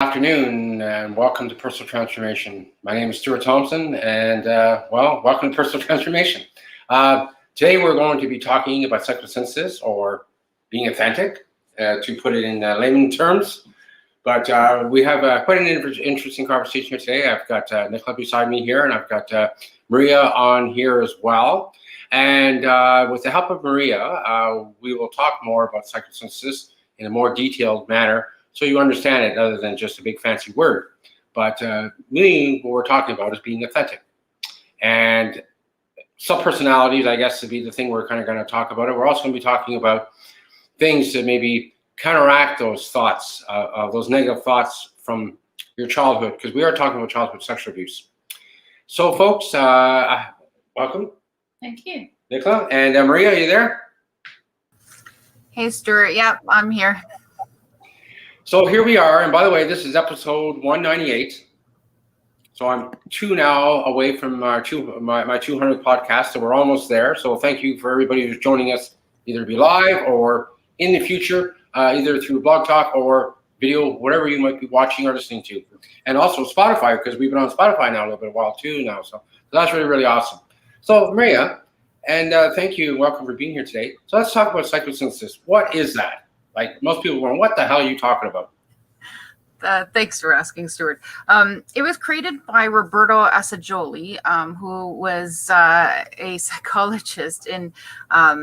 Afternoon and welcome to Personal Transformation. My name is Stuart Thompson and welcome to Personal Transformation. Today we're going to be talking about psychosynthesis or being authentic, to put it in layman terms. But we have quite an interesting conversation here today. I've got Nicola beside me here and I've got Maria on here as well. And with the help of Maria, we will talk more about psychosynthesis in a more detailed manner, so you understand it other than just a big fancy word. But really what we're talking about is being authentic. And subpersonalities, I guess, to be the thing we're kind of going to talk about. We're also going to be talking about things that maybe counteract those thoughts, those negative thoughts from your childhood, because we are talking about childhood sexual abuse. So folks, welcome. Thank you. Nicola and Maria, are you there? Hey, Stuart. Yep, I'm here. So here we are, and by the way, this is episode 198. So I'm two now away from my 200th podcast, so we're almost there. So thank you for everybody who's joining us, either be live or in the future, either through Blog Talk or video, whatever you might be watching or listening to. And also Spotify, because we've been on Spotify now a little bit while too now. So that's really, really awesome. So Maria, and thank you and welcome for being here today. So let's talk about psychosynthesis. What is that? Like most people are going, what the hell are you talking about? Thanks for asking, Stuart. It was created by Roberto Assagioli, who was a psychologist in a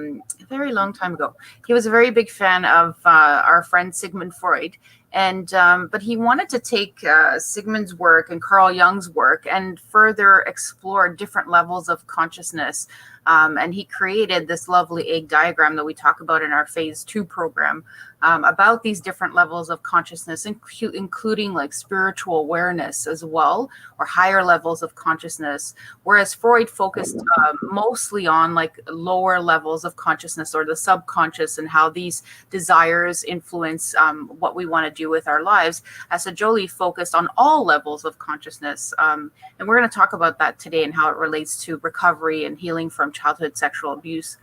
very long time ago. He was a very big fan of our friend Sigmund Freud. And but he wanted to take Sigmund's work and Carl Jung's work and further explore different levels of consciousness. And he created this lovely egg diagram that we talk about in our phase 2 program about these different levels of consciousness, including like spiritual awareness as well, or higher levels of consciousness. Whereas Freud focused mostly on like lower levels of consciousness or the subconscious and how these desires influence what we want to do with our lives. Assagioli focused on all levels of consciousness. And we're going to talk about that today and how it relates to recovery and healing from childhood sexual abuse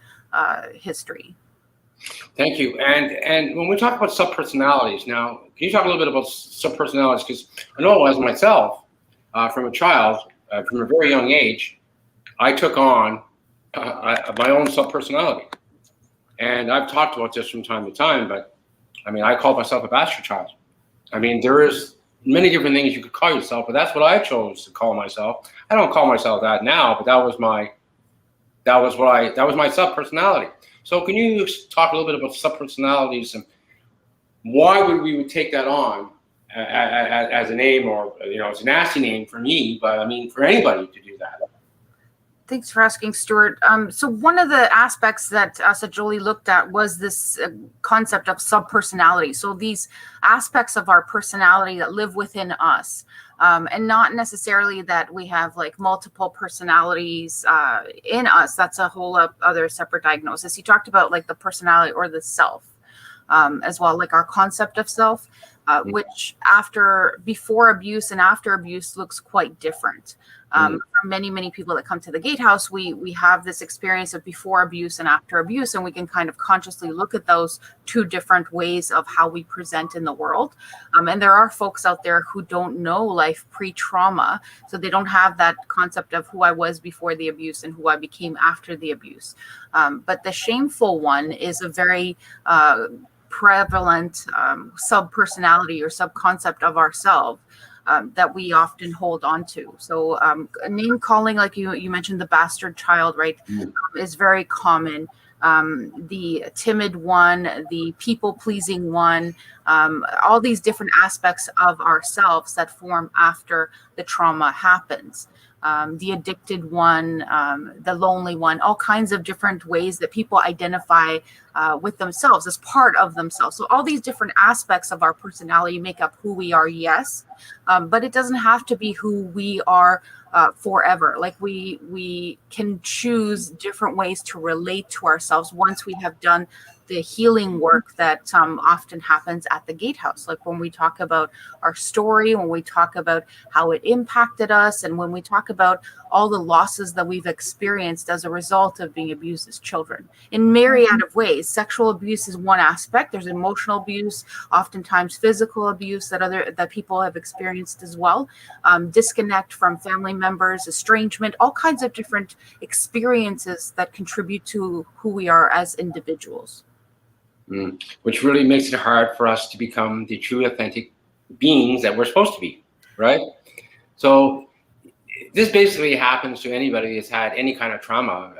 history. Thank you. And when we talk about subpersonalities, now, can you talk a little bit about subpersonalities? Because I know as myself, from a child, from a very young age, I took on my own subpersonality. And I've talked about this from time to time, but I mean, I called myself a bastard child. I mean, there is many different things you could call yourself, but that's what I chose to call myself. I don't call myself that now, but that was my subpersonality. So can you talk a little bit about subpersonalities and why we would take that on as a name, or it's a nasty name for me, but I mean for anybody to do that. Thanks for asking, Stuart. So one of the aspects that Assagioli looked at was this concept of subpersonality. So these aspects of our personality that live within us, and not necessarily that we have like multiple personalities in us. That's a whole other separate diagnosis. He talked about like the personality or the self as well, like our concept of self, which before abuse and after abuse looks quite different. For many people that come to the gatehouse, we have this experience of before abuse and after abuse, and we can kind of consciously look at those two different ways of how we present in the world. And there are folks out there who don't know life pre-trauma, so they don't have that concept of who I was before the abuse and who I became after the abuse. But the shameful one is a very prevalent sub-personality or sub-concept of ourselves. That we often hold on to. So name calling, like you mentioned, the bastard child, right, is very common. The timid one, the people-pleasing one, all these different aspects of ourselves that form after the trauma happens. The addicted one, the lonely one, all kinds of different ways that people identify with themselves as part of themselves. So all these different aspects of our personality make up who we are, yes, but it doesn't have to be who we are forever. Like we can choose different ways to relate to ourselves once we have done the healing work that often happens at the gatehouse. Like when we talk about our story, when we talk about how it impacted us, and when we talk about all the losses that we've experienced as a result of being abused as children in myriad of ways. sexual abuse is one aspect. There's emotional abuse, oftentimes physical abuse that people have experienced as well. Disconnect from family members, estrangement, all kinds of different experiences that contribute to who we are as individuals. Which really makes it hard for us to become the true, authentic beings that we're supposed to be, right? So this basically happens to anybody that's had any kind of trauma.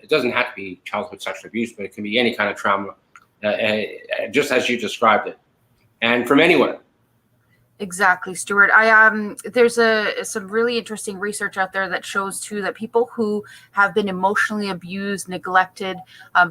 It doesn't have to be childhood sexual abuse, but it can be any kind of trauma, just as you described it, and from anywhere. Exactly, Stuart. There's some really interesting research out there that shows too that people who have been emotionally abused, neglected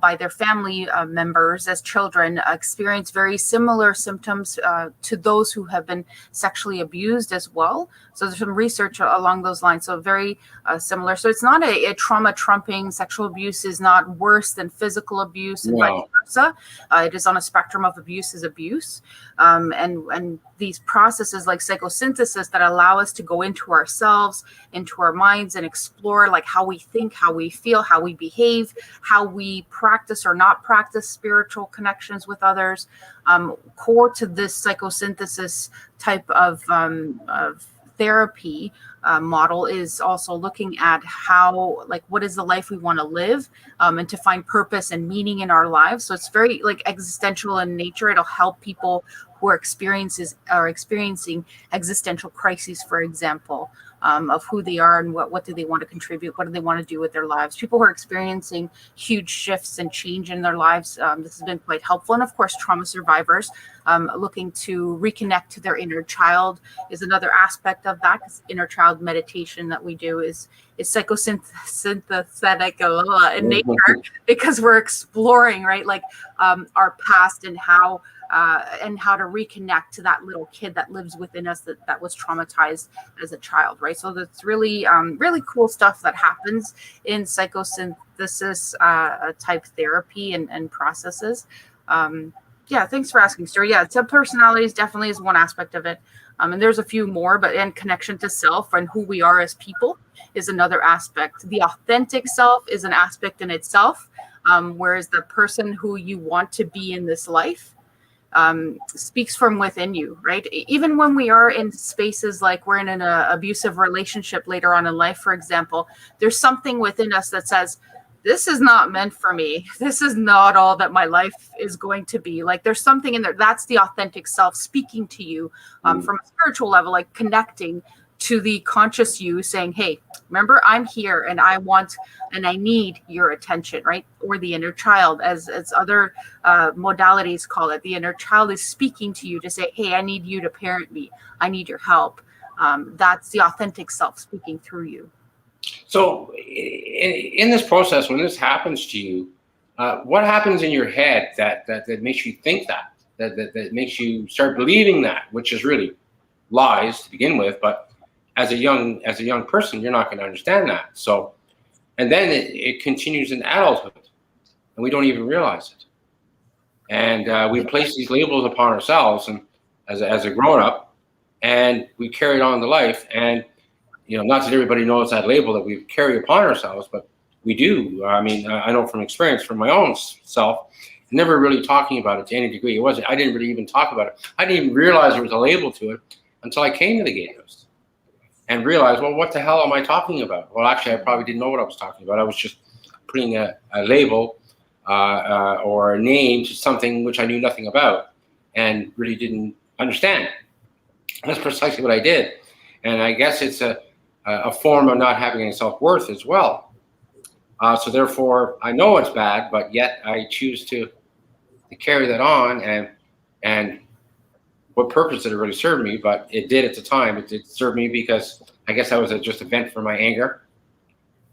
by their family members as children experience very similar symptoms to those who have been sexually abused as well. So there's some research along those lines. So very similar. So it's not a trauma trumping. Sexual abuse is not worse than physical abuse and vice versa. It is on a spectrum of abuse is abuse, and these processes like psychosynthesis that allow us to go into ourselves, into our minds, and explore like how we think, how we feel, how we behave, how we practice or not practice spiritual connections with others. Core to this psychosynthesis type of therapy model is also looking at how, like, what is the life we want to live, and to find purpose and meaning in our lives. So it's very like existential in nature. It'll help people who are experiencing existential crises, for example, of who they are and what do they want to contribute, what do they want to do with their lives. People who are experiencing huge shifts and change in their lives, this has been quite helpful. And of course, trauma survivors looking to reconnect to their inner child is another aspect of that. Inner child meditation that we do is psychosynthetic in nature, because we're exploring, right, like our past and how to reconnect to that little kid that lives within us that was traumatized as a child, right? So that's really, really cool stuff that happens in psychosynthesis type therapy and processes. Yeah, thanks for asking, Stuart. Yeah, subpersonalities definitely is one aspect of it. And there's a few more, and connection to self and who we are as people is another aspect. The authentic self is an aspect in itself, whereas the person who you want to be in this life speaks from within you, right? Even when we are in spaces like we're in an abusive relationship later on in life, for example, there's something within us that says, this is not meant for me. This is not all that my life is going to be. Like there's something in there. That's the authentic self speaking to you from a spiritual level, like connecting to the conscious you, saying, hey, remember, I'm here and I want and I need your attention, right? Or the inner child, as other modalities call it. The inner child is speaking to you to say, hey, I need you to parent me. I need your help. That's the authentic self speaking through you. So in this process, when this happens to you, what happens in your head that makes you think that makes you start believing that, which is really lies to begin with, but as a young person, you're not going to understand that. So, and then it continues in adulthood, and we don't even realize it. And we place these labels upon ourselves, and as a grown up, and we carry it on to life. And not that everybody knows that label that we carry upon ourselves, but we do. I mean, I know from experience, from my own self, never really talking about it to any degree. I didn't really even talk about it. I didn't even realize there was a label to it until I came to the gatehouse and realized, well, what the hell am I talking about? Well, actually, I probably didn't know what I was talking about. I was just putting a label or a name to something which I knew nothing about and really didn't understand. That's precisely what I did. And I guess it's a form of not having any self-worth as well. So therefore, I know it's bad, but yet I choose to carry that on. And what purpose did it really serve me? But it did at the time. It did serve me because I guess I was just a vent for my anger,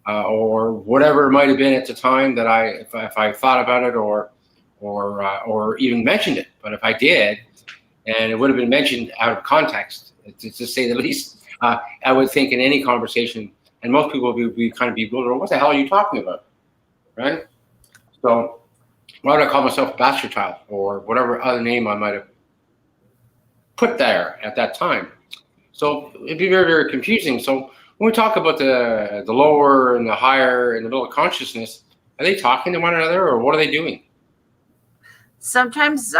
or whatever it might have been at the time that if I thought about it or even mentioned it. But if I did, and it would have been mentioned out of context, to say the least, I would think in any conversation, and most people would be kind of bewildered. What the hell are you talking about, right? So why would I call myself a bastard child or whatever other name I might have put there at that time? So it'd be very, very confusing. So when we talk about the lower and the higher and the middle of consciousness, are they talking to one another or what are they doing? sometimes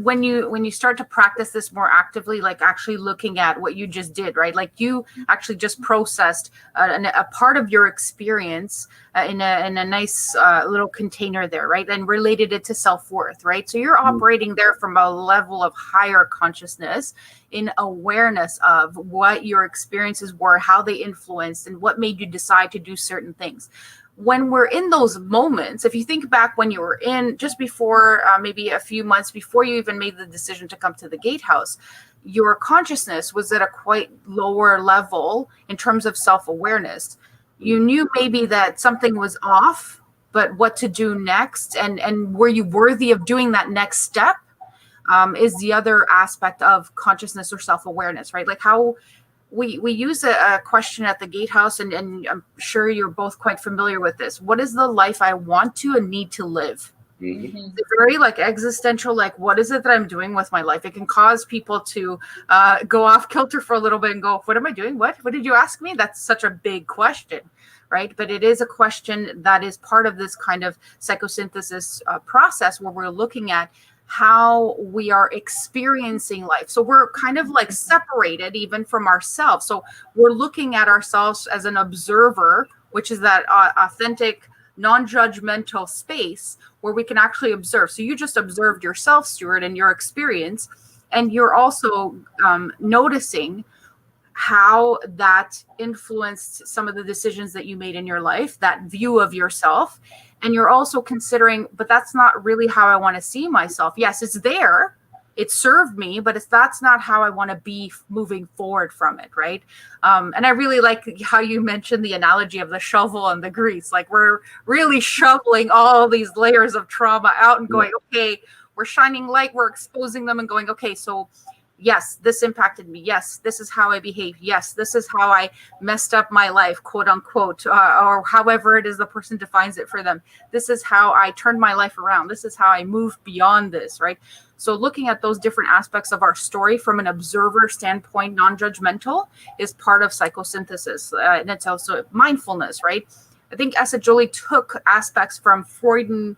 when you start to practice this more actively, like actually looking at what you just did, right? Like you actually just processed a part of your experience in a nice little container there, right? And related it to self-worth, right? So you're operating there from a level of higher consciousness, in awareness of what your experiences were, how they influenced, and what made you decide to do certain things. When we're in those moments, if you think back when you were in just before, maybe a few months before you even made the decision to come to the gatehouse, your consciousness was at a quite lower level in terms of self-awareness. You knew maybe that something was off, but what to do next, and were you worthy of doing that next step, is the other aspect of consciousness or self-awareness, right? Like how we use a question at the gatehouse, and I'm sure you're both quite familiar with this. What is the life I want to and need to live? Mm-hmm. It's very like existential, like what is it that I'm doing with my life? It can cause people to go off kilter for a little bit and go, what am I doing? What did you ask me? That's such a big question, right? But it is a question that is part of this kind of psychosynthesis process, where we're looking at how we are experiencing life. So we're kind of like separated even from ourselves. So we're looking at ourselves as an observer, which is that authentic, non-judgmental space where we can actually observe. So you just observed yourself, Stuart, and your experience, and you're also noticing how that influenced some of the decisions that you made in your life, that view of yourself. And you're also considering, but that's not really how I want to see myself. Yes, it's there. It served me, but that's not how I want to be moving forward from it, right? And I really like how you mentioned the analogy of the shovel and the grease. Like we're really shoveling all these layers of trauma out and going, okay, we're shining light, we're exposing them and going, okay, so yes, this impacted me. Yes, this is how I behave. Yes, this is how I messed up my life, quote unquote, or however it is the person defines it for them. This is how I turned my life around. This is how I moved beyond this, right? So looking at those different aspects of our story from an observer standpoint, non-judgmental, is part of psychosynthesis. And it's also mindfulness, right? I think Assagioli took aspects from Freudian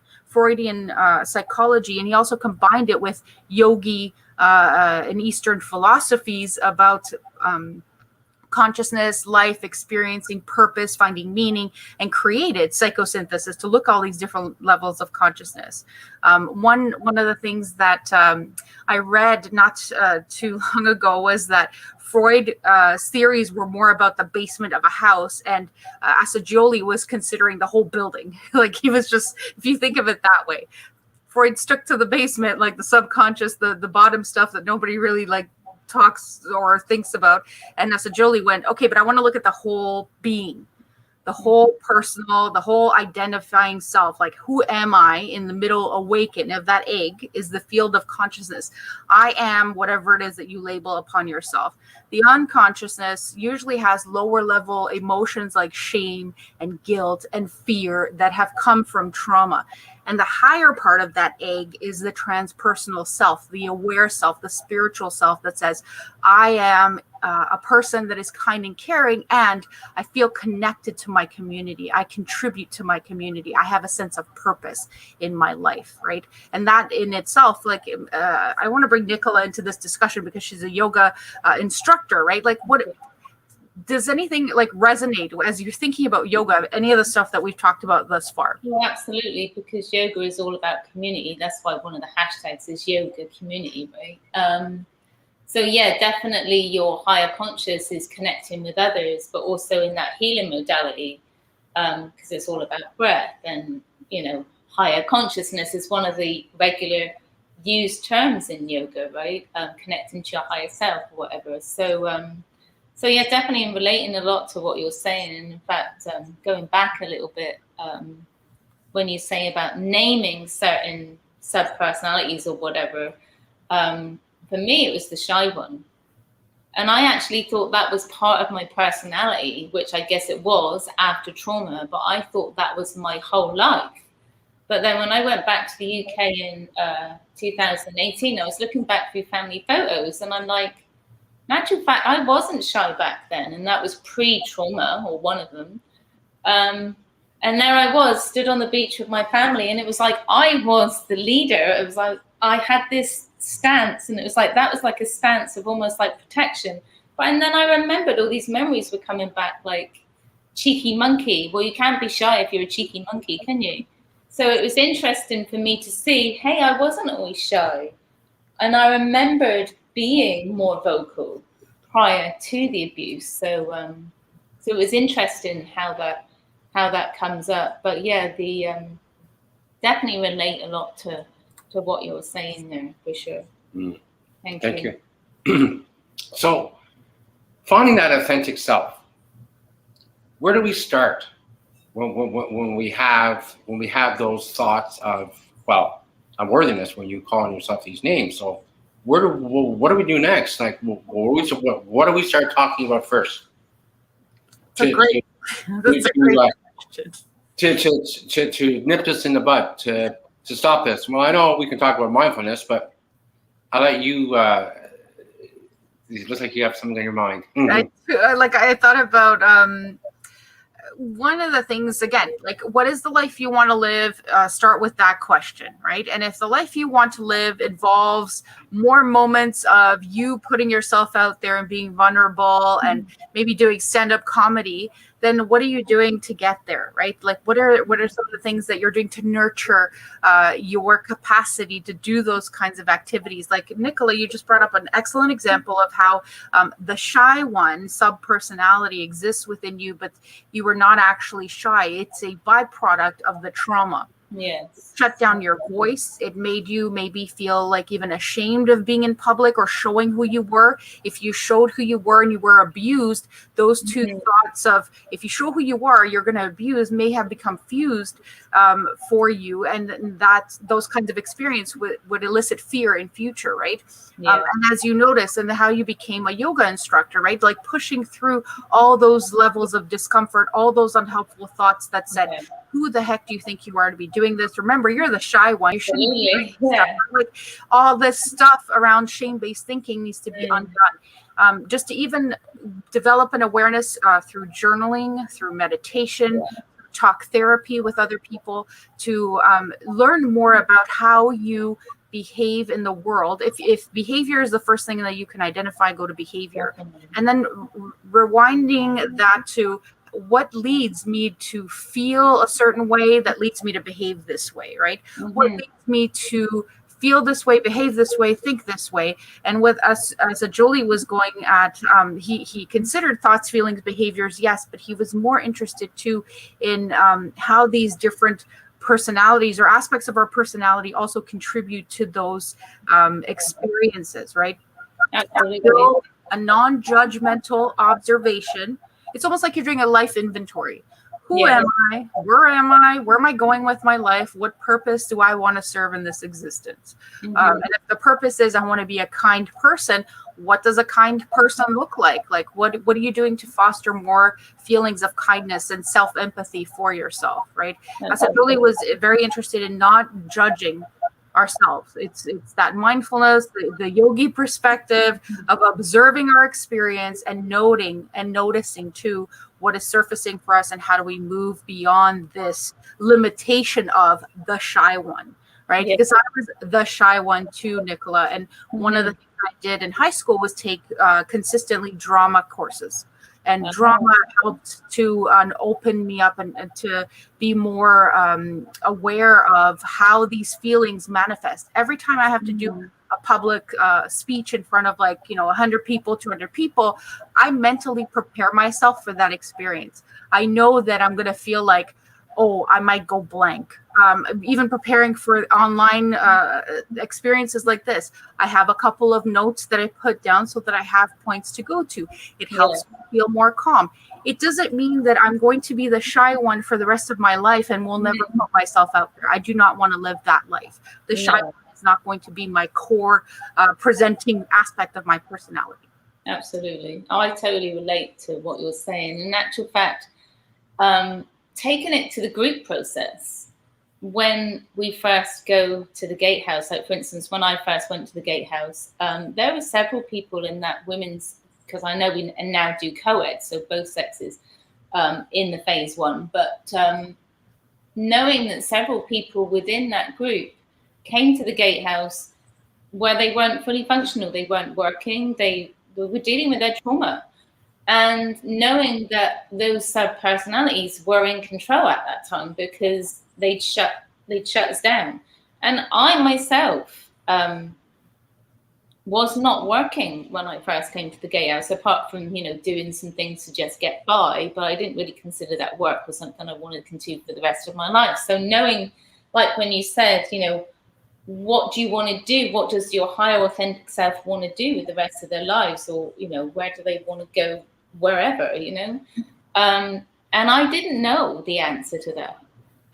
psychology, and he also combined it with yogi and Eastern philosophies about consciousness, life, experiencing purpose, finding meaning, and created psychosynthesis to look at all these different levels of consciousness. One of the things that I read not too long ago was that Freud's theories were more about the basement of a house, and Assagioli was considering the whole building. Like he was just, if you think of it that way, Freud stuck to the basement, like the subconscious, the bottom stuff that nobody really like talks or thinks about. And Assagioli went, okay, but I want to look at the whole being, the whole personal, the whole identifying self. Like, who am I in the middle awaken of that egg is the field of consciousness. I am whatever it is that you label upon yourself. The unconsciousness usually has lower level emotions like shame and guilt and fear that have come from trauma. And the higher part of that egg is the transpersonal self, the aware self, the spiritual self that says, I am a person that is kind and caring, and I feel connected to my community. I contribute to my community. I have a sense of purpose in my life, right? And that in itself, like, I want to bring Nicola into this discussion because she's a yoga instructor, right? Like, what does anything like resonate as you're thinking about yoga, any of the stuff that we've talked about thus far? Yeah, absolutely, because yoga is all about community. That's why one of the hashtags is yoga community, right? So yeah, definitely your higher conscious is connecting with others, but also in that healing modality, because it's all about breath. And, you know, higher consciousness is one of the regular used terms in yoga, right? Connecting to your higher self or whatever. So yeah, definitely I'm relating a lot to what you're saying. And in fact, going back a little bit, when you say about naming certain sub-personalities or whatever, for me, it was the shy one. And I actually thought that was part of my personality, which I guess it was after trauma, but I thought that was my whole life. But then when I went back to the UK in 2018, I was looking back through family photos and I'm like, in actual fact, I wasn't shy back then. And that was pre-trauma, or one of them. And there I was, stood on the beach with my family, and it was like I was the leader. It was like I had this stance, and it was like that was like a stance of almost like protection. But and then I remembered all these memories were coming back, like cheeky monkey. Well, you can't be shy if you're a cheeky monkey, can you? So it was interesting for me to see, hey, I wasn't always shy. And I remembered being more vocal prior to the abuse. So it was interesting how that comes up. But yeah, the definitely relate a lot to what you were saying there, for sure. Mm. Thank you. So finding that authentic self, where do we start when we have those thoughts of, well, unworthiness, when you call on yourself these names? So what do we do next? Like, what do we start talking about first? That's a great question. To nip this in the bud, to stop this. Well, I know we can talk about mindfulness, but I'll let you. It looks like you have something in your mind. I thought about one of the things, again, like, what is the life you want to live? Start with that question, right? And if the life you want to live involves more moments of you putting yourself out there and being vulnerable and maybe doing stand-up comedy, then what are you doing to get there, right? Like, what are some of the things that you're doing to nurture your capacity to do those kinds of activities? Like, Nicola, you just brought up an excellent example of how the shy one, sub-personality, exists within you, but you were not actually shy. It's a byproduct of the trauma. Yes. Shut down your voice. It made you maybe feel like even ashamed of being in public or showing who you were. If you showed who you were and you were abused, those two thoughts of, if you show who you are, you're going to abuse, may have become fused for you. And that those kinds of experience would elicit fear in future, right? Yeah. And as you notice, and how you became a yoga instructor, right? Like pushing through all those levels of discomfort, all those unhelpful thoughts that said, who the heck do you think you are to be doing this? Remember, you're the shy one. You shouldn't be doing stuff. Like, all this stuff around shame-based thinking needs to be undone. Just to even develop an awareness through journaling, through meditation, talk therapy with other people, to learn more about how you behave in the world. If behavior is the first thing that you can identify, go to behavior. And then rewinding that to what leads me to feel a certain way that leads me to behave this way, right? What leads me to feel this way, behave this way, think this way? And with us, as Jolie was going at, he considered thoughts, feelings, behaviors, yes, but he was more interested too in how these different personalities or aspects of our personality also contribute to those experiences, right? Absolutely. A non-judgmental observation. It's almost like you're doing a life inventory. Who am I? Where am I? Where am I going with my life? What purpose do I want to serve in this existence? And if the purpose is I want to be a kind person, what does a kind person look like? Like, what are you doing to foster more feelings of kindness and self-empathy for yourself, right? So Julie was very interested in not judging ourselves. It's that mindfulness, the yogi perspective of observing our experience and noting and noticing too what is surfacing for us, and how do we move beyond this limitation of the shy one, right? Because I was the shy one too, Nicola. And one of the things I did in high school was take consistently drama courses. And drama helped to open me up and to be more aware of how these feelings manifest. Every time I have to do a public speech in front of 100 people, 200 people, I mentally prepare myself for that experience. I know that I'm going to feel like, oh, I might go blank. Even preparing for online experiences like this, I have a couple of notes that I put down so that I have points to go to. It helps me feel more calm. It doesn't mean that I'm going to be the shy one for the rest of my life and will never put myself out there. I do not want to live that life. The shy one is not going to be my core presenting aspect of my personality. Absolutely. I totally relate to what you're saying. In actual fact, taking it to the group process, when we first go to the gatehouse, like for instance, when I first went to the gatehouse, there were several people in that women's, because I know we now do co-ed, so both sexes in the phase one, but knowing that several people within that group came to the gatehouse where they weren't fully functional, they weren't working, they were dealing with their trauma. And knowing that those sub-personalities were in control at that time because they'd shut us down. And I myself was not working when I first came to the gatehouse, apart from, doing some things to just get by, but I didn't really consider that work was something I wanted to continue for the rest of my life. So knowing, like when you said, what do you want to do? What does your higher authentic self want to do with the rest of their lives? Or, where do they want to go? Wherever, and I didn't know the answer to that.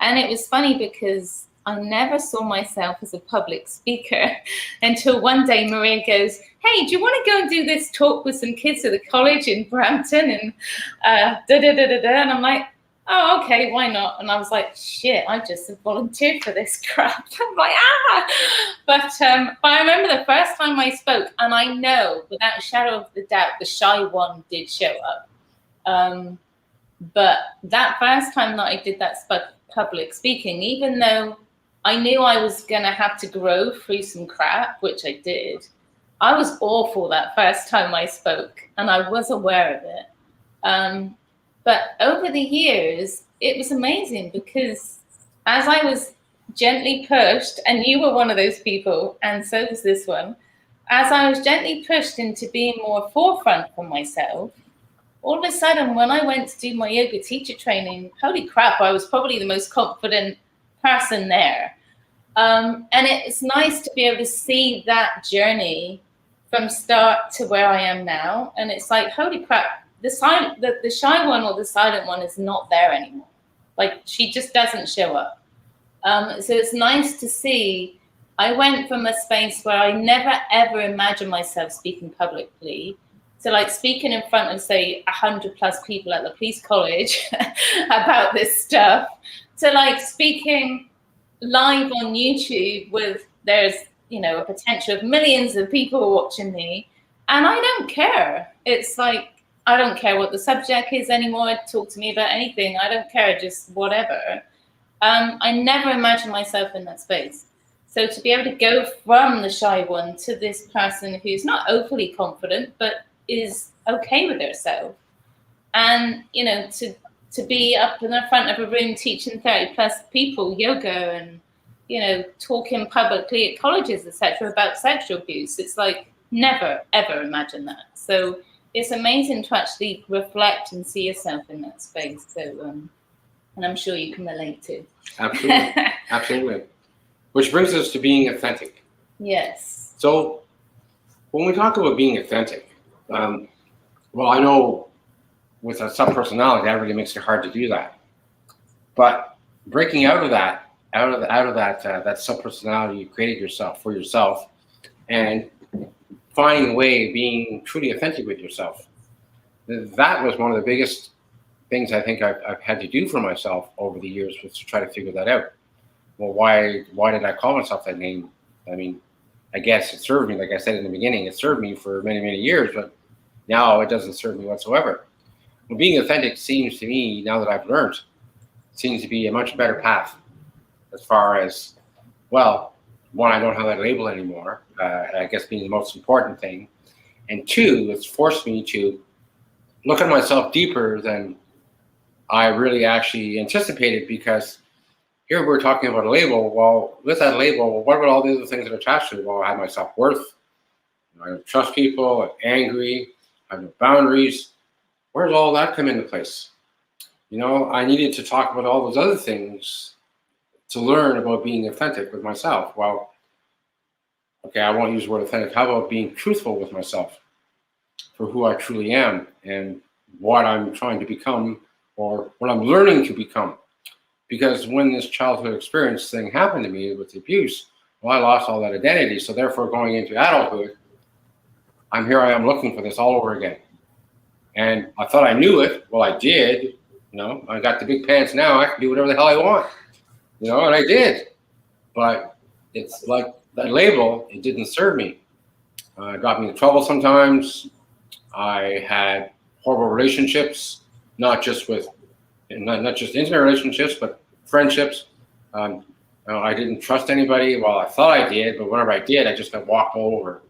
And it was funny because I never saw myself as a public speaker until one day Maria goes, hey, do you want to go and do this talk with some kids at the college in Brampton? And and I'm like, oh, okay, why not? And I was like, shit, I just volunteered for this crap. I'm like, But I remember the first time I spoke, and I know without a shadow of a doubt, the shy one did show up. But that first time that I did that public speaking, even though I knew I was going to have to grow through some crap, which I did, I was awful that first time I spoke, and I was aware of it. But over the years, it was amazing because as I was gently pushed, and you were one of those people, and so was this one, as I was gently pushed into being more forefront for myself, all of a sudden, when I went to do my yoga teacher training, holy crap, I was probably the most confident person there. And it's nice to be able to see that journey from start to where I am now. And it's like, holy crap, the shy one or the silent one is not there anymore. Like, she just doesn't show up. So it's nice to see. I went from a space where I never, ever imagined myself speaking publicly to like speaking in front of, say, 100 plus people at the police college about this stuff, to like speaking live on YouTube with there's, a potential of millions of people watching me. And I don't care. It's like, I don't care what the subject is anymore. Talk to me about anything. I don't care, just whatever. I never imagined myself in that space. So to be able to go from the shy one to this person who's not overly confident, but is okay with herself, and to be up in the front of a room teaching 30 plus people yoga and talking publicly at colleges, etc., about sexual abuse, it's like never ever imagine that. So it's amazing to actually reflect and see yourself in that space. So and I'm sure you can relate to. Absolutely. Absolutely. Which brings us to being authentic. Yes. So when we talk about being authentic, well, I know with a sub-personality, that really makes it hard to do that. But breaking out of that sub-personality you created yourself for yourself, and finding a way of being truly authentic with yourself, that was one of the biggest things I think I've had to do for myself over the years, was to try to figure that out. Well, why did I call myself that name? I mean, I guess it served me, like I said in the beginning, it served me for many, many years, but now it doesn't serve me whatsoever. Well, being authentic seems to me, now that I've learned, seems to be a much better path as far as, well, one, I don't have that label anymore, I guess being the most important thing. And two, it's forced me to look at myself deeper than I really actually anticipated, because here we're talking about a label. Well, with that label, what about all the other things that are attached to it? Well, I have my self-worth, I don't trust people, I'm angry, I have no boundaries. Where does all that come into place? I needed to talk about all those other things to learn about being authentic with myself. Well, okay, I won't use the word authentic. How about being truthful with myself for who I truly am and what I'm trying to become, or what I'm learning to become? Because when this childhood experience thing happened to me with the abuse, well, I lost all that identity. So therefore, going into adulthood, I am looking for this all over again. And I thought I knew it. Well, I did. I got the big pants now. I can do whatever the hell I want. And I did. But it's like that label, it didn't serve me. It got me in trouble sometimes. I had horrible relationships, not just intimate relationships, but friendships. I didn't trust anybody. Well, I thought I did, but whenever I did, I just got walked over,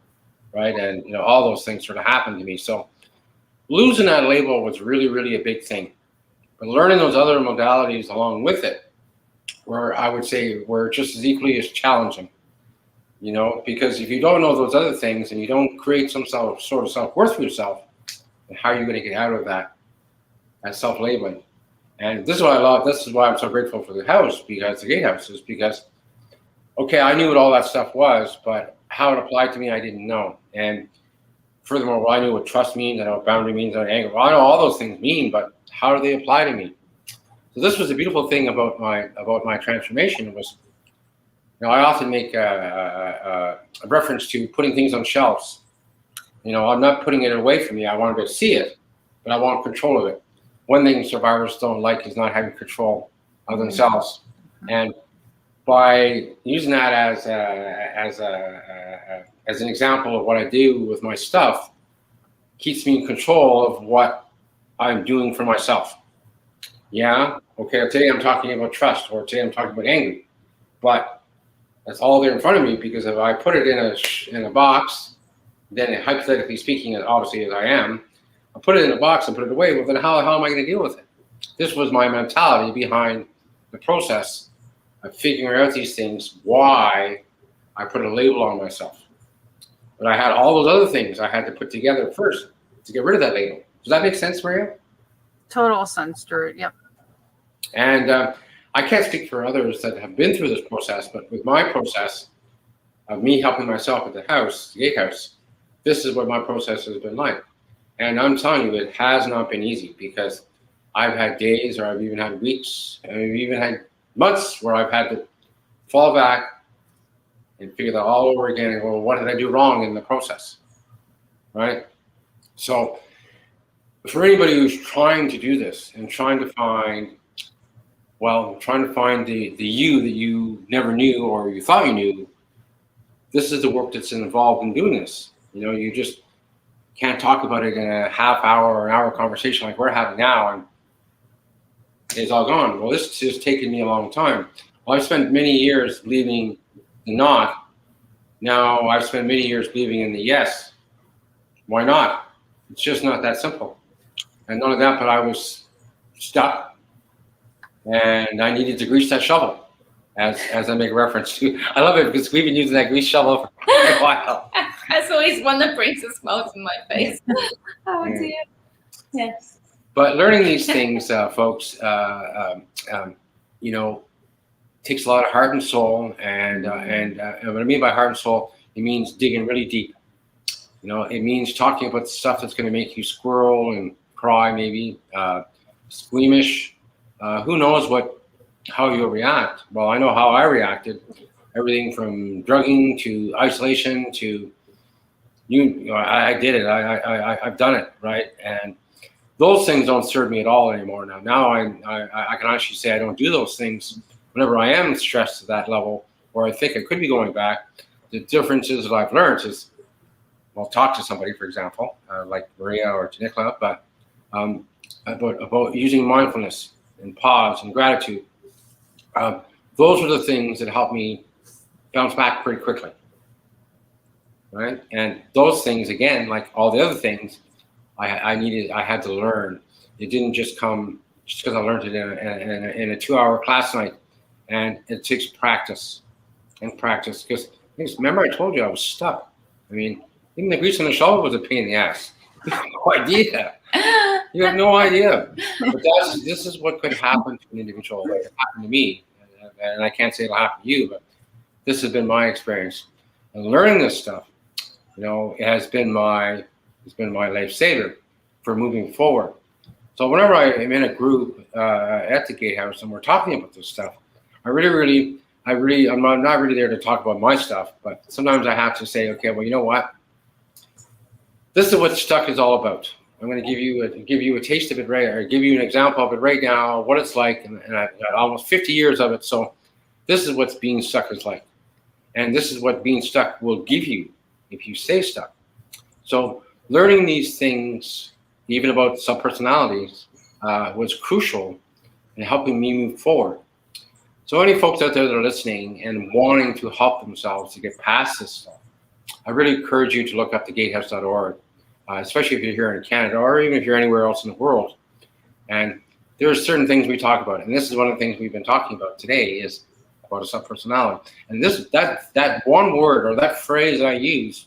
right? And all those things sort of happened to me. So losing that label was really, really a big thing. But learning those other modalities along with it, where I would say were just as equally as challenging. Because if you don't know those other things and you don't create some sort of self-worth for yourself, then how are you going to get out of that self-labeling? And this is what I love. This is why I'm so grateful for the house, because the gatehouse is because, okay, I knew what all that stuff was, but how it applied to me, I didn't know. And furthermore, I knew what trust means, I know what boundary means, I know anger. Well, I know all those things mean, but how do they apply to me? So this was the beautiful thing about my transformation was, I often make a reference to putting things on shelves. I'm not putting it away from me. I want to see it, but I want control of it. One thing survivors don't like is not having control of themselves. And by using that as an example of what I do with my stuff, keeps me in control of what I'm doing for myself. Yeah, okay, today I'm talking about trust, or today I'm talking about anger, but that's all there in front of me, because if I put it in a box, then hypothetically speaking, obviously as I am, I put it in a box and put it away. Well, then how am I going to deal with it? This was my mentality behind the process of figuring out these things, why I put a label on myself. But I had all those other things I had to put together first to get rid of that label. Does that make sense, Maria? Total sense, Stuart. Yep. And I can't speak for others that have been through this process, but with my process of me helping myself at the house, the gatehouse, this is what my process has been like. And I'm telling you, it has not been easy, because I've had days, or I've even had weeks, and I've even had months where I've had to fall back and figure that all over again and go, what did I do wrong in the process, right? So for anybody who's trying to do this and trying to find the you that you never knew or you thought you knew, this is the work that's involved in doing this. You just can't talk about it in a half hour or an hour conversation like we're having now, and it's all gone. Well, this has taken me a long time. Well, I've spent many years believing the not. Now I've spent many years believing in the yes. Why not? It's just not that simple. And none of that, but I was stuck, and I needed to grease that shovel, as I make reference to. I love it because we've been using that grease shovel for a while. That's always one that brings a smile to my face. Oh dear. Yes. But learning these things, folks, takes a lot of heart and soul. And what I mean by heart and soul, it means digging really deep. It means talking about stuff that's going to make you squirrel and cry, maybe squeamish. Who knows how you'll react? Well, I know how I reacted. Everything from drugging to isolation to I did it. I've done it, right? And those things don't serve me at all anymore now. Now I can actually say I don't do those things whenever I am stressed to that level, or I think I could be going back. The differences that I've learned is, talk to somebody, for example, like Maria or Nicola, but about using mindfulness and pause and gratitude. Those are the things that help me bounce back pretty quickly. Right, and those things, again, like all the other things, I had to learn. It didn't just come just because I learned it in a 2-hour class night, and it takes practice and practice. Because remember, I told you I was stuck. I mean, even the grease on the shovel was a pain in the ass. You have no idea. You have no idea. But this is what could happen to an individual. Like it happened to me, and I can't say it'll happen to you, but this has been my experience. And learning this stuff, it has been my lifesaver for moving forward. So whenever I am in a group at the Gatehouse and we're talking about this stuff, I'm not really there to talk about my stuff, but sometimes I have to say, okay, well, you know what? This is what stuck is all about. I'm going to give you a taste of it or give you an example of it right now, what it's like, and I've got almost 50 years of it. So this is what being stuck is like, and this is what being stuck will give you if you stay stuck. So learning these things, even about subpersonalities, was crucial in helping me move forward. So any folks out there that are listening and wanting to help themselves to get past this stuff, I really encourage you to look up the gatehouse.org, especially if you're here in Canada or even if you're anywhere else in the world. And there are certain things we talk about, and this is one of the things we've been talking about today is about a subpersonality. And that one word or that phrase I use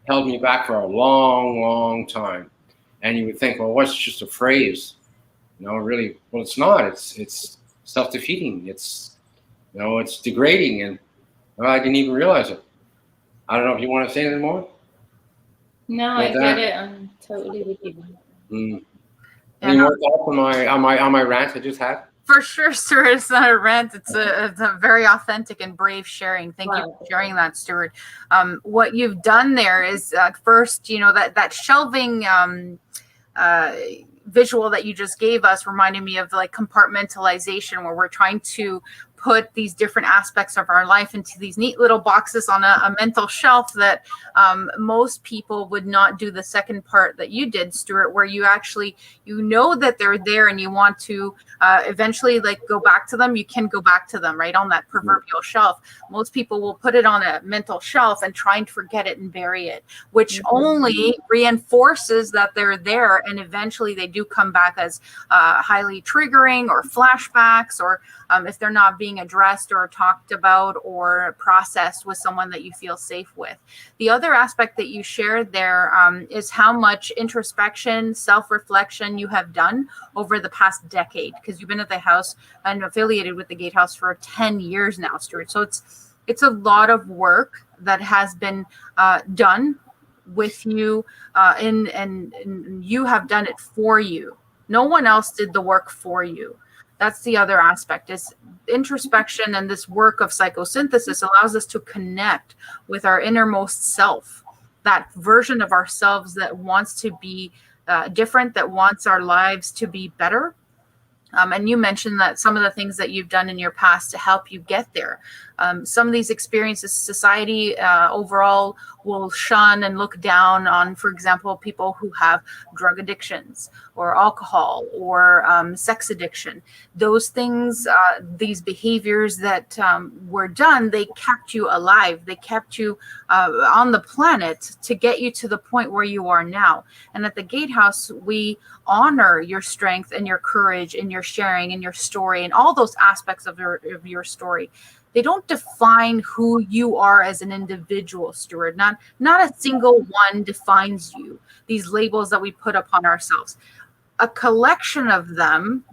held me back for a long, long time. And you would think, well, what's just a phrase? Really, well, it's not. It's self-defeating. It's degrading, and I didn't even realize it. I don't know if you want to say anything more. No, I get it. I'm totally with you. Any more thoughts on my rant I just had? For sure, Stuart. It's not a rant. It's a very authentic and brave sharing. Thank you for sharing that, Stuart. What you've done there is first, that shelving visual that you just gave us reminded me of like compartmentalization, where we're trying to put these different aspects of our life into these neat little boxes on a mental shelf that most people would not do the second part that you did, Stuart, where you actually, that they're there and you want to eventually like go back to them. You can go back to them right on that proverbial shelf. Most people will put it on a mental shelf and try and forget it and bury it, which only reinforces that they're there. And eventually they do come back as highly triggering or flashbacks, or if they're not being addressed or talked about or processed with someone that you feel safe with. The other aspect that you shared there is how much introspection, self-reflection you have done over the past decade, because you've been at the house and affiliated with the Gatehouse for 10 years now, Stuart. So it's a lot of work that has been done with you, and you have done it for you. No one else did the work for you. That's the other aspect, is introspection, and this work of psychosynthesis allows us to connect with our innermost self, that version of ourselves that wants to be different, that wants our lives to be better. And you mentioned that some of the things that you've done in your past to help you get there. Some of these experiences, society overall will shun and look down on, for example, people who have drug addictions or alcohol or sex addiction. Those things, these behaviors that were done, they kept you alive. They kept you on the planet to get you to the point where you are now. And at the Gatehouse, we honor your strength and your courage and your sharing and your story and all those aspects of your story. They don't define who you are as an individual, Stuart. Not a single one defines you. These labels that we put upon ourselves. A collection of them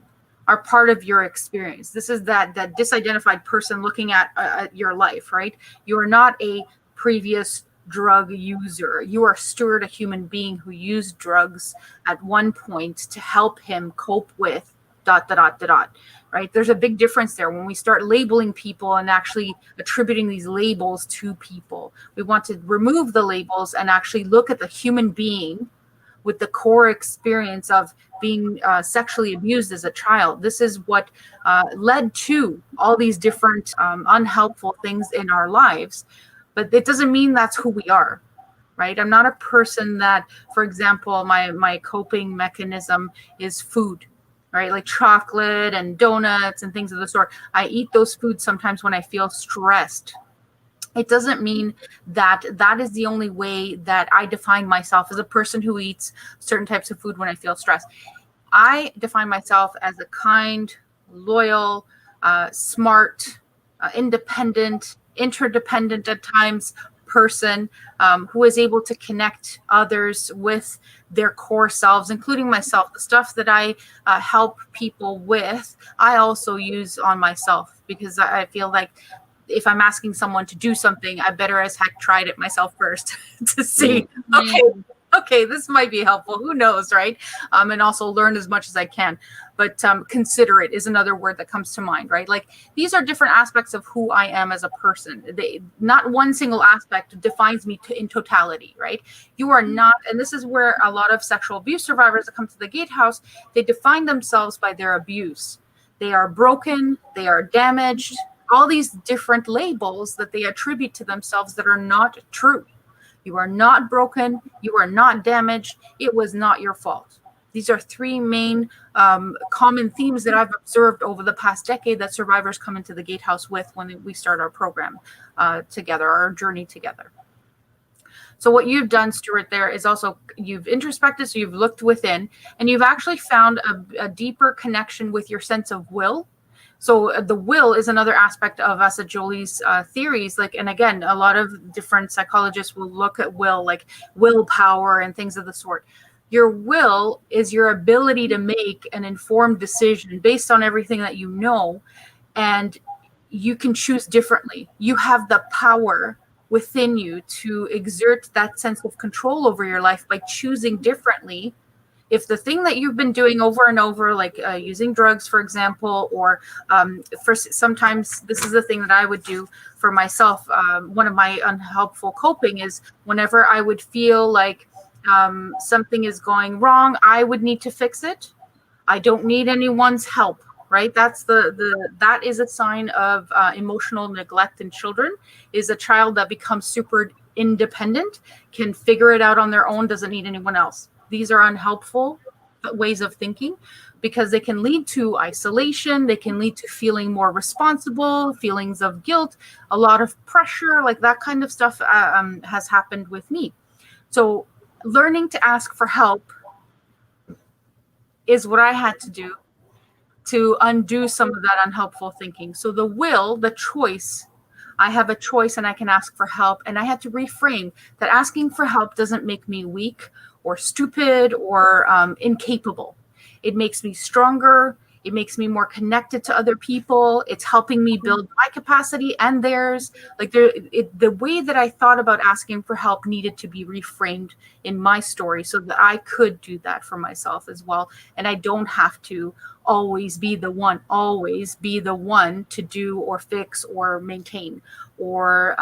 are part of your experience. This is that disidentified person looking at your life, right? You are not a previous drug user. You are Stuart, a human being who used drugs at one point to help him cope with ... Right? There's a big difference there when we start labeling people and actually attributing these labels to people. We want to remove the labels and actually look at the human being with the core experience of being sexually abused as a child. This is what led to all these different unhelpful things in our lives. But it doesn't mean that's who we are, right? I'm not a person that, for example, my coping mechanism is food, right? Like chocolate and donuts and things of the sort. I eat those foods sometimes when I feel stressed. It doesn't mean that that is the only way that I define myself as a person who eats certain types of food when I feel stressed. I define myself as a kind, loyal, smart, independent, interdependent at times person who is able to connect others with their core selves, including myself. The stuff that I help people with, I also use on myself, because I feel like if I'm asking someone to do something, I better as heck tried it myself first to see, okay, this might be helpful. Who knows, right? And also learn as much as I can. But considerate is another word that comes to mind, right? Like these are different aspects of who I am as a person. Not one single aspect defines me in totality, right? You are not, and this is where a lot of sexual abuse survivors that come to the Gatehouse, they define themselves by their abuse. They are broken, they are damaged, all these different labels that they attribute to themselves that are not true. You are not broken. You are not damaged. It was not your fault. These are three main common themes that I've observed over the past decade that survivors come into the Gatehouse with when we start our program together, our journey together. So what you've done, Stuart, there is also you've introspected, so you've looked within, and you've actually found a deeper connection with your sense of will. So the will is another aspect of Assagioli's theories. Like, and again, a lot of different psychologists will look at will, like willpower and things of the sort. Your will is your ability to make an informed decision based on everything that you know, and you can choose differently. You have the power within you to exert that sense of control over your life by choosing differently. If the thing that you've been doing over and over, like using drugs, for example, or sometimes this is the thing that I would do for myself. One of my unhelpful coping is whenever I would feel like something is going wrong, I would need to fix it. I don't need anyone's help. Right, that's that is a sign of emotional neglect in children. Is a child that becomes super independent, can figure it out on their own, doesn't need anyone else. These are unhelpful ways of thinking because they can lead to isolation. They can lead to feeling more responsible, feelings of guilt, a lot of pressure, like that kind of stuff has happened with me. So learning to ask for help is what I had to do to undo some of that unhelpful thinking. So the will, the choice, I have a choice and I can ask for help. And I had to reframe that asking for help doesn't make me weak or stupid or incapable. It makes me stronger. It makes me more connected to other people. It's helping me build my capacity and theirs. Like the way that I thought about asking for help needed to be reframed in my story so that I could do that for myself as well. And I don't have to always be the one to do or fix or maintain or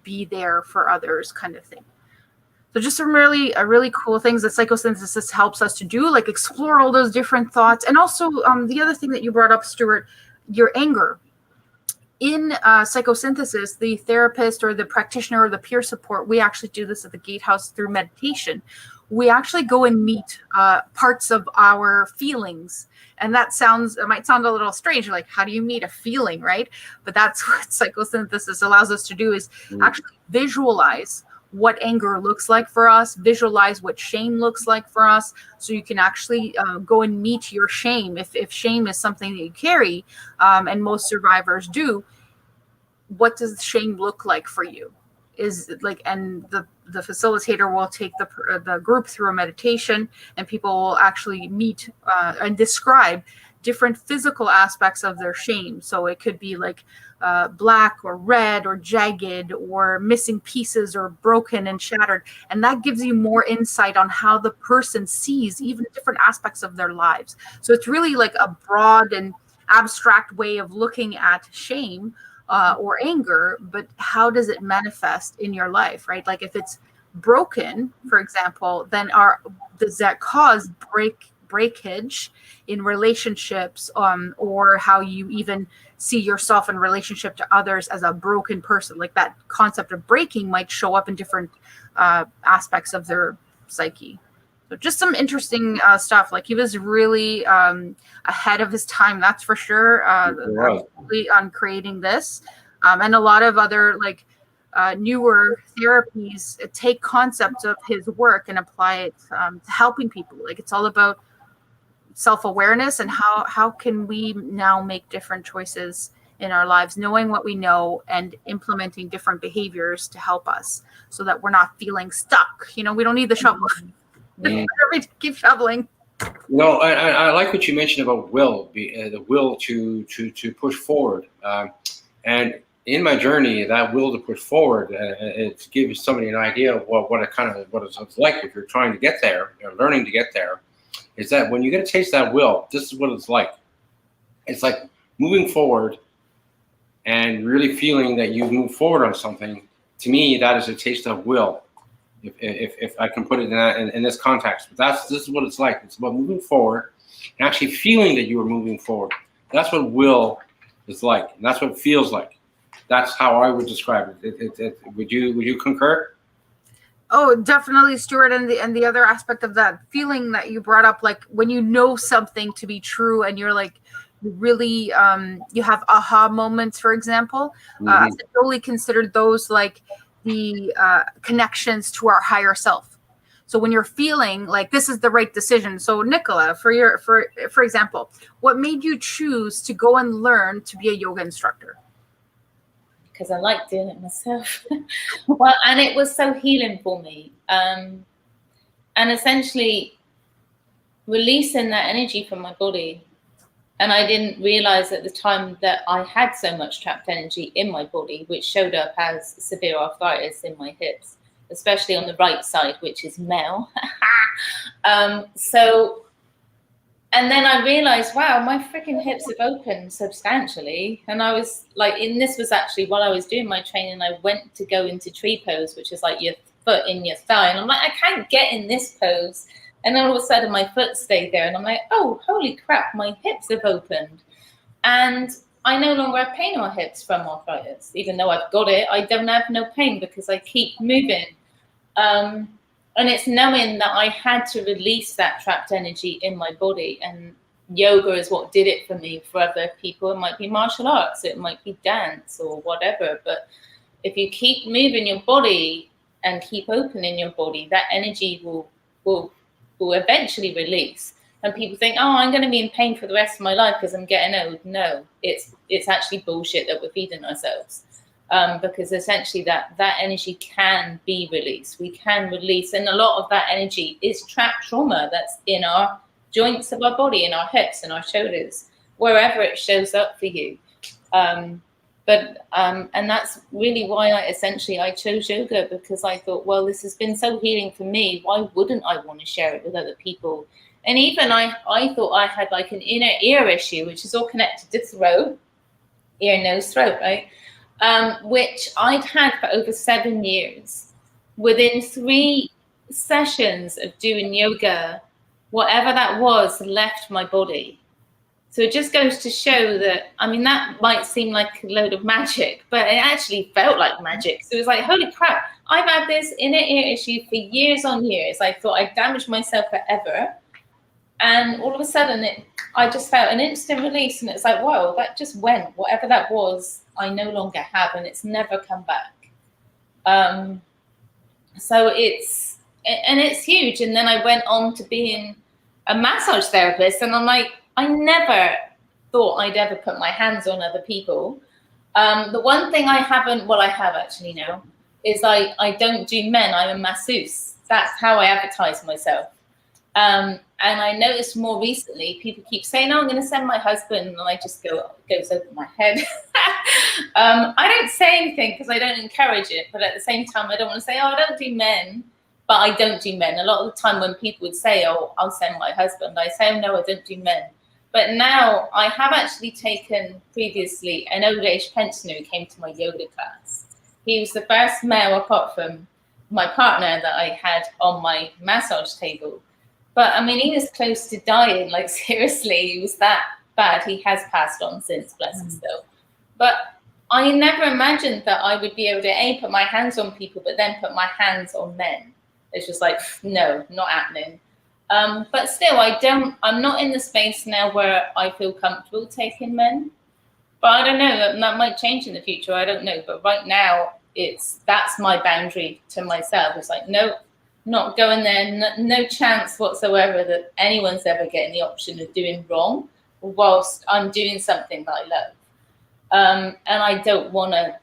be there for others kind of thing. So just some really cool things that psychosynthesis helps us to do, like explore all those different thoughts. And also the other thing that you brought up, Stuart, your anger. In psychosynthesis, the therapist or the practitioner or the peer support, we actually do this at the Gatehouse through meditation. We actually go and meet parts of our feelings. And it might sound a little strange. You're like, how do you meet a feeling, right? But that's what psychosynthesis allows us to do is actually visualize what anger looks like for us, visualize what shame looks like for us, so you can actually go and meet your shame. If shame is something that you carry, and most survivors do, what does shame look like for you? And the facilitator will take the group through a meditation, and people will actually meet and describe different physical aspects of their shame. So it could be like black or red or jagged or missing pieces or broken and shattered. And that gives you more insight on how the person sees even different aspects of their lives. So it's really like a broad and abstract way of looking at shame or anger, but how does it manifest in your life, right? Like if it's broken, for example, then does that cause breakage in relationships, or how you even see yourself in relationship to others as a broken person? Like that concept of breaking might show up in different aspects of their psyche. So just some interesting stuff. Like he was really ahead of his time, that's for sure, on creating this. And a lot of other like newer therapies take concepts of his work and apply it to helping people. Like it's all about self-awareness and how can we now make different choices in our lives, knowing what we know and implementing different behaviors to help us so that we're not feeling stuck. We don't need the shovel. Keep shoveling. No, I like what you mentioned about will, the will to push forward. And in my journey, that will to push forward, it gives somebody an idea of what it's like if you're trying to get there, or learning to get there. Is that when you get a taste of that will, this is what it's like. It's like moving forward and really feeling that you move forward on something. To me, that is a taste of will, if I can put it in this context. But this is what it's like. It's about moving forward and actually feeling that you are moving forward. That's what will is like, and that's what it feels like. That's how I would describe it. Would you concur? Oh, definitely, Stuart. And the other aspect of that feeling that you brought up, like when you know something to be true and you're like really you have aha moments, for example. I totally considered those like the connections to our higher self. So when you're feeling like this is the right decision. So Nicola, for example, what made you choose to go and learn to be a yoga instructor? Because I like doing it myself. Well, and it was so healing for me. And essentially releasing that energy from my body. And I didn't realize at the time that I had so much trapped energy in my body, which showed up as severe arthritis in my hips, especially on the right side, which is male. And then I realized, wow, my freaking hips have opened substantially. And I was like, and this was actually while I was doing my training, I went to go into tree pose, which is like your foot in your thigh. And I'm like, I can't get in this pose. And then all of a sudden my foot stayed there. And I'm like, oh, holy crap, my hips have opened. And I no longer have pain in my hips from arthritis. Even though I've got it, I don't have no pain because I keep moving. And it's knowing that I had to release that trapped energy in my body. And yoga is what did it for me. For other people, it might be martial arts, it might be dance or whatever. But if you keep moving your body and keep opening your body, that energy will eventually release. And people think, oh, I'm going to be in pain for the rest of my life because I'm getting old. No, it's actually bullshit that we're feeding ourselves. Because essentially that energy can be released. We can release, and a lot of that energy is trapped trauma that's in our joints of our body, in our hips and our shoulders, wherever it shows up for you. And that's really why I chose yoga, because I thought, well, this has been so healing for me. Why wouldn't I want to share it with other people? And even I thought I had like an inner ear issue, which is all connected to throat, ear, nose, throat, right? Which I'd had for over 7 years. Within 3 sessions of doing yoga, whatever that was left my body. So it just goes to show that, I mean, that might seem like a load of magic, but it actually felt like magic. So it was like, holy crap, I've had this inner ear issue for years on years. I thought I'd damaged myself forever. And all of a sudden, I just felt an instant release. And it's like, whoa, that just went. Whatever that was, I no longer have, and it's never come back. So it's huge. And then I went on to being a massage therapist. And I'm like, I never thought I'd ever put my hands on other people. The one thing I haven't, well, I have actually now, is I don't do men. I'm a masseuse. That's how I advertise myself. And I noticed more recently, people keep saying, oh, I'm going to send my husband. And I just goes over my head. I don't say anything because I don't encourage it. But at the same time, I don't want to say, oh, I don't do men. But I don't do men. A lot of the time when people would say, oh, I'll send my husband, I say, oh, no, I don't do men. But now I have actually taken previously an old age pensioner who came to my yoga class. He was the first male apart from my partner that I had on my massage table. But I mean, he was close to dying, like seriously, he was that bad. He has passed on since, bless him still. But I never imagined that I would be able to put my hands on people, but then put my hands on men. It's just like, no, not happening. But still, I'm not in the space now where I feel comfortable taking men. But I don't know, that might change in the future, I don't know. But right now, that's my boundary to myself. It's like, no, not going there, no chance whatsoever that anyone's ever getting the option of doing wrong whilst I'm doing something that I love. And I don't want to,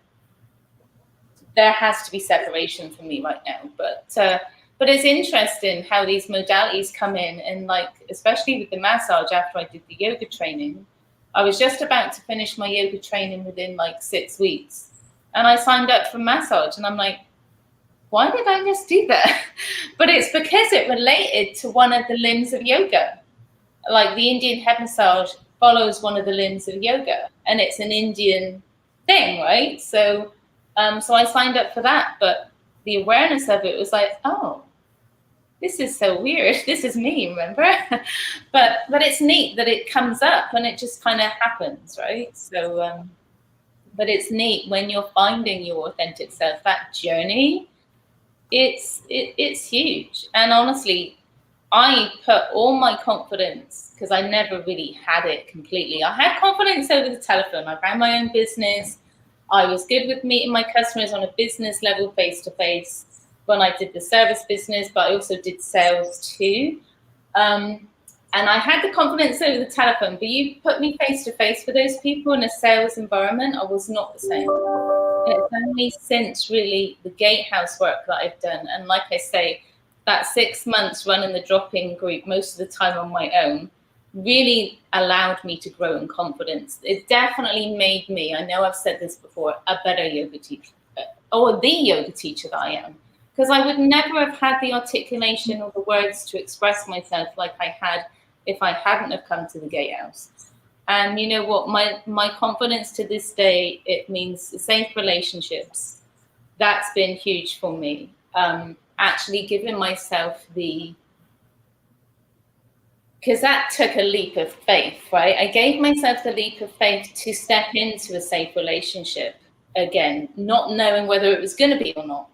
there has to be separation for me right now. But it's interesting how these modalities come in, and like, especially with the massage after I did the yoga training, I was just about to finish my yoga training within like 6 weeks. And I signed up for massage and I'm like, why did I just do that? But it's because it related to one of the limbs of yoga. Like the Indian head massage follows one of the limbs of yoga, and it's an Indian thing, right? So I signed up for that, but the awareness of it was like, oh, this is so weird. This is me, remember? but it's neat that it comes up and it just kind of happens, right? So, but it's neat when you're finding your authentic self, that journey it's huge. And honestly, I put all my confidence, because I never really had it completely. I had confidence over the telephone. I ran my own business. I was good with meeting my customers on a business level, face to face, when I did the service business, but I also did sales too. And I had the confidence over the telephone, but you put me face to face with those people in a sales environment, I was not the same. And it's only since really the gatehouse work that I've done. And like I say, that 6 months running the drop-in group, most of the time on my own, really allowed me to grow in confidence. It definitely made me, I know I've said this before, a better yoga teacher, or the yoga teacher that I am. Because I would never have had the articulation or the words to express myself like I had if I hadn't have come to the gatehouse. And you know what, my confidence to this day, it means safe relationships. That's been huge for me. Actually giving myself because that took a leap of faith, right? I gave myself the leap of faith to step into a safe relationship again, not knowing whether it was going to be or not.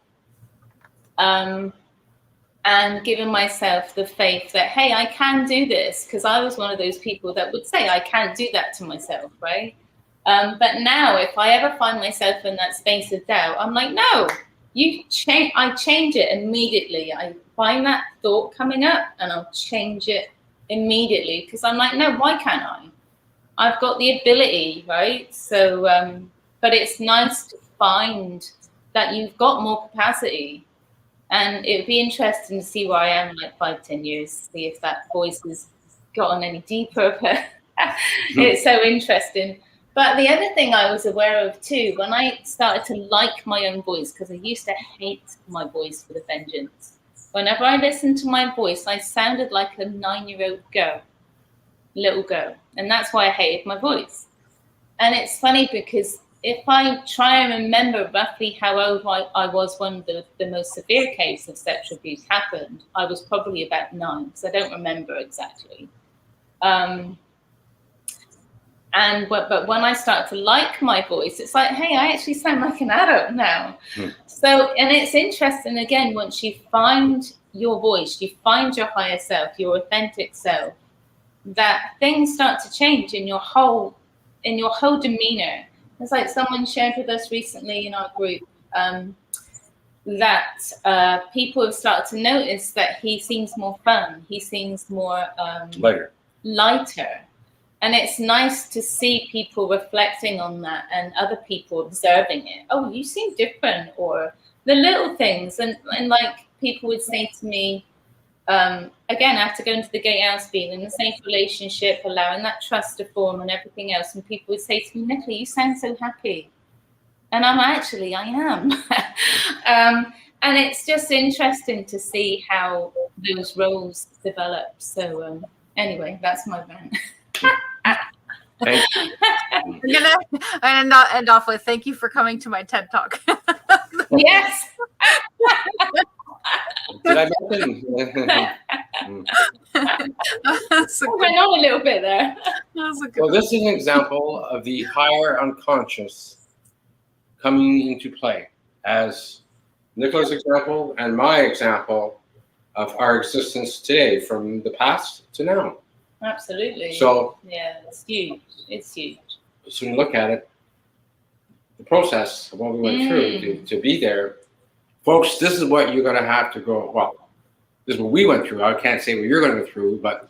And giving myself the faith that, hey, I can do this, because I was one of those people that would say I can't do that to myself, right? But now if I ever find myself in that space of doubt, I'm like, no, I change it immediately. I find that thought coming up and I'll change it immediately, because I'm like, no, why can't I? I've got the ability, right? So, but it's nice to find that you've got more capacity. And it would be interesting to see where I am in like 5-10 years, see if that voice has gotten any deeper. But it's so interesting. But the other thing I was aware of too, when I started to like my own voice, because I used to hate my voice with a vengeance. Whenever I listened to my voice, I sounded like a 9-year-old girl, little girl. And that's why I hated my voice. And it's funny because if I try and remember roughly how old I was when the most severe case of sexual abuse happened, I was probably about 9, because I don't remember exactly. But when I start to like my voice, it's like, hey, I actually sound like an adult now. So, and it's interesting, again, once you find your voice, you find your higher self, your authentic self, that things start to change in your whole demeanor. It's like someone shared with us recently in our group that people have started to notice that he seems more fun. He seems more lighter. And it's nice to see people reflecting on that and other people observing it. Oh, you seem different, or the little things. And like people would say to me, again, after going to the gatehouse, being in a safe relationship, allowing that trust to form and everything else, and people would say to me, Nicola, you sound so happy. And I am. And it's just interesting to see how those roles develop. So anyway, that's my rant. Thank I'm gonna end off with thank you for coming to my TED Talk. Yes. Did I mention? I went on a little bit there. Well, this is an example of the higher unconscious coming into play, as Nicola's example and my example of our existence today, from the past to now. Absolutely. So yeah, it's huge. It's huge. So when you look at it, the process of what we went through to be there, folks, this is what you're going to have to go. Well, this is what we went through. I can't say what you're going to go through, but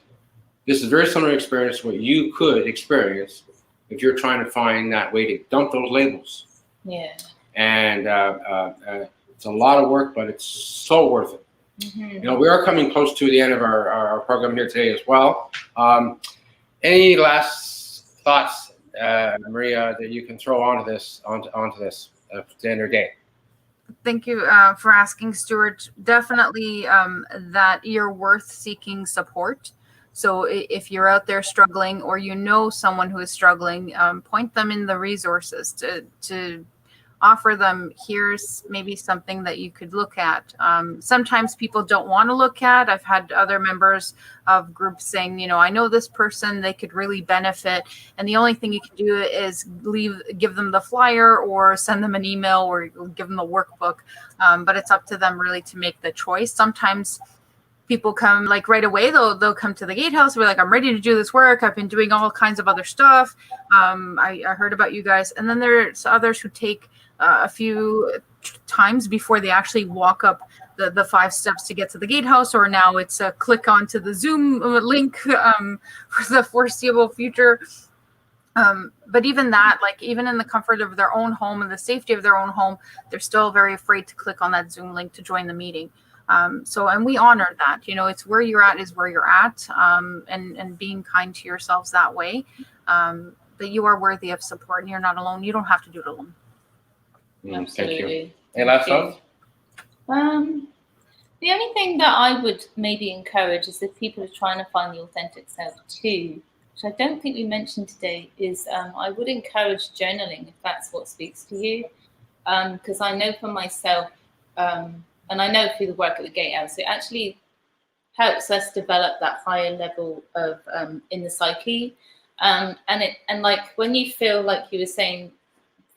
this is a very similar experience to what you could experience if you're trying to find that way to dump those labels. Yeah. And it's a lot of work, but it's so worth it. You know, we are coming close to the end of our program here today as well. Any last thoughts, Maria, that you can throw onto this at the end of the day? Thank you for asking, Stuart. Definitely that you're worth seeking support. So if you're out there struggling, or you know someone who is struggling, point them in the resources to offer them, here's maybe something that you could look at. Sometimes people don't want to look at. I've had other members of groups saying, you know, I know this person, they could really benefit. And the only thing you can do is give them the flyer or send them an email or give them the workbook. But it's up to them really to make the choice. Sometimes people come like right away, they'll come to the gatehouse. We're like, I'm ready to do this work. I've been doing all kinds of other stuff. I heard about you guys. And then there's others who take a few times before they actually walk up the 5 steps to get to the gatehouse, or now it's a click onto the Zoom link for the foreseeable future. But even that, like even in the comfort of their own home and the safety of their own home, they're still very afraid to click on that Zoom link to join the meeting. And we honor that, you know, it's where you're at is where you're at, and being kind to yourselves that way. But you are worthy of support and you're not alone. You don't have to do it alone. Absolutely. Thank you. Any last thoughts? The only thing that I would maybe encourage is if people are trying to find the authentic self too, which I don't think we mentioned today, is I would encourage journaling if that's what speaks to you. Because I know for myself, and I know through the work at the Gatehouse, it actually helps us develop that higher level of in the psyche. And like when you feel like you were saying,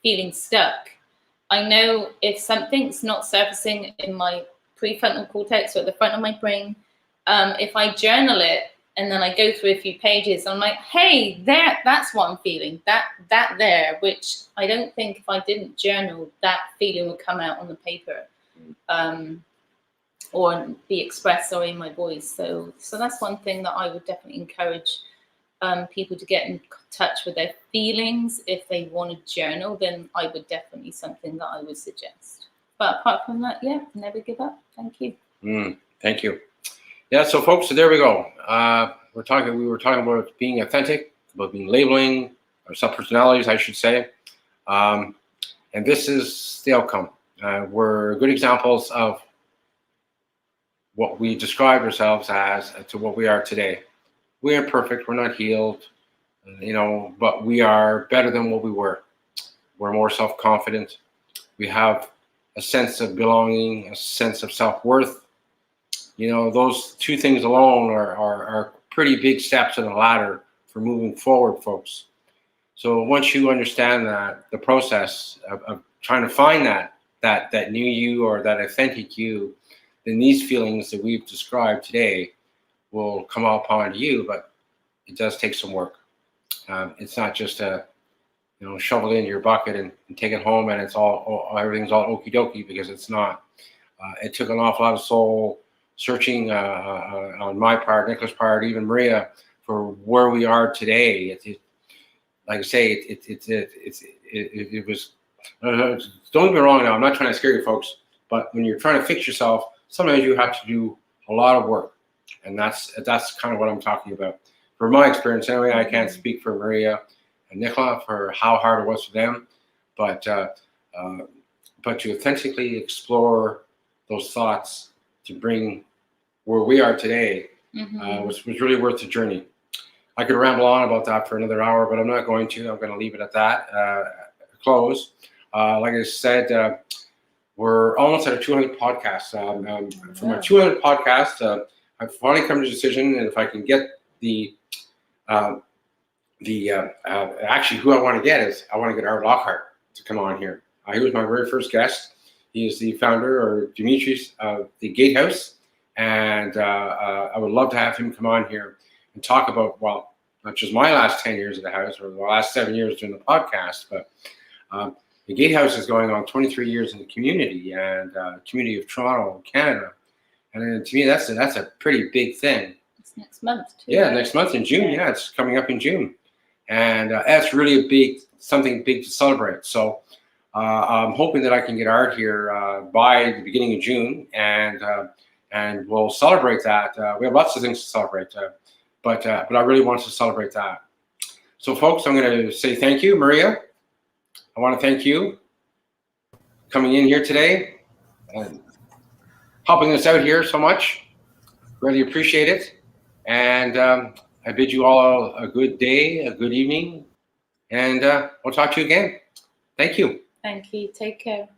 feeling stuck, I know if something's not surfacing in my prefrontal cortex or at the front of my brain, if I journal it and then I go through a few pages, I'm like, hey, that's what I'm feeling, that there, which I don't think if I didn't journal, that feeling would come out on the paper, or be expressed or in my voice. So that's one thing that I would definitely encourage people to get in touch with their feelings. If they want to journal, then I would definitely something that I would suggest. But apart from that, yeah, never give up. Thank you. Thank you. Yeah, so folks, so there we go. We were talking about being authentic, about being labeling, or sub-personalities, I should say. And this is the outcome. We're good examples of what we described ourselves as to what we are today. We aren't perfect, we're not healed, you know, but we are better than what we were. We're more self-confident. We have a sense of belonging, a sense of self-worth. You know, those two things alone are pretty big steps in the ladder for moving forward, folks. So once you understand that, the process of trying to find that new you or that authentic you, then these feelings that we've described today will come upon you, but it does take some work. It's not just shovel it into your bucket and take it home and it's everything's all okie dokie, because it's not. It took an awful lot of soul searching on my part, Nicholas' part, even Maria, for where we are today. Like I say, it was. Don't get me wrong. Now, I'm not trying to scare you, folks, but when you're trying to fix yourself, sometimes you have to do a lot of work. And that's kind of what I'm talking about. For my experience, anyway, I can't speak for Maria and Nicola for how hard it was for them, but to authentically explore those thoughts to bring where we are today was really worth the journey. I could ramble on about that for another hour, but I'm not going to. I'm going to leave it at that. Close. Like I said, we're almost at a 200 podcast. For my 200 podcast, I've finally come to a decision, and if I can get actually who I want to get is I want to get Art Lockhart to come on here. He was my very first guest. He is the founder, or Demetrius, of the Gatehouse, and I would love to have him come on here and talk about, well, not just my last 10 years at the house or the last 7 years doing the podcast, but the Gatehouse is going on 23 years in the community, and community of Toronto, Canada. And to me, that's a pretty big thing. It's next month, too. Yeah, next month in June. Yeah, it's coming up in June. And that's really something big to celebrate. So I'm hoping that I can get Art here by the beginning of June, and we'll celebrate that. We have lots of things to celebrate, but I really want to celebrate that. So, folks, I'm going to say thank you, Maria. I want to thank you coming in here today and helping us out here so much. Really appreciate it. And I bid you all a good day, a good evening, and we'll talk to you again. Thank you. Thank you. Take care.